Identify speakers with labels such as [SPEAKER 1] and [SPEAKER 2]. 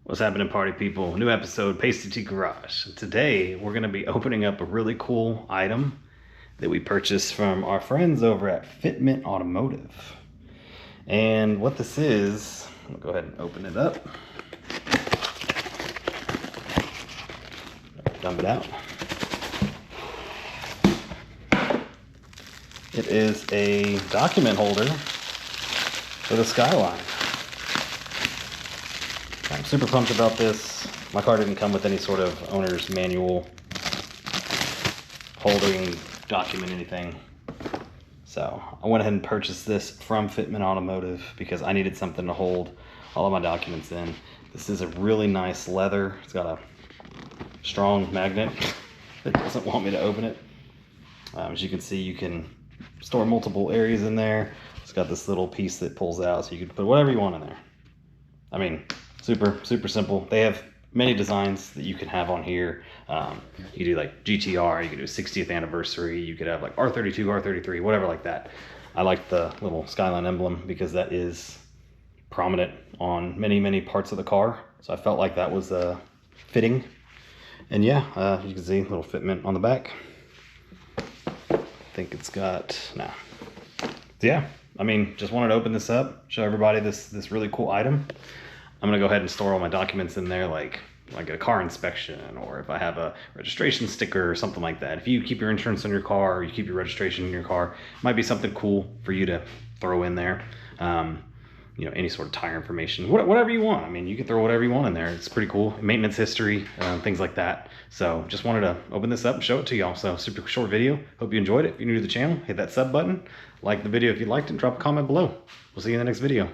[SPEAKER 1] What's happening, party people? New episode, Pasty-T Garage. Today, we're going to be opening up a really cool item that we purchased from our friends over at Fitment Automotive. And what this is, I'm going to go ahead and open it up. Dump it out. It is a document holder for the Skyline. I'm super pumped about this. My car didn't come with any sort of owner's manual, holding, document, anything. So I went ahead and purchased this from Fitment Automotive because I needed something to hold all of my documents in. This is a really nice leather. It's got a strong magnet that doesn't want me to open it. As you can see, you can store multiple areas in there. It's got this little piece that pulls out so you can put whatever you want in there. I mean, super simple. They have many designs that you can have on here. You do like GTR, you could do 60th anniversary, you could have like R32, R33, whatever like that. I like the little Skyline emblem because that is prominent on many parts of the car. So I felt like that was fitting. And yeah, you can see a little fitment on the back. I think it's got, yeah, I mean, just wanted to open this up, show everybody this really cool item. I'm gonna go ahead and store all my documents in there, like a car inspection, or if I have a registration sticker or something like that. If you keep your insurance on your car, or you keep your registration in your car, it might be something cool for you to throw in there. You know, any sort of tire information, whatever you want. I mean, you can throw whatever you want in there. It's pretty cool. Maintenance history, things like that. So just wanted to open this up and show it to y'all. So super short video. Hope you enjoyed it. If you're new to the channel, hit that sub button. Like the video if you liked it, and drop a comment below. We'll see you in the next video.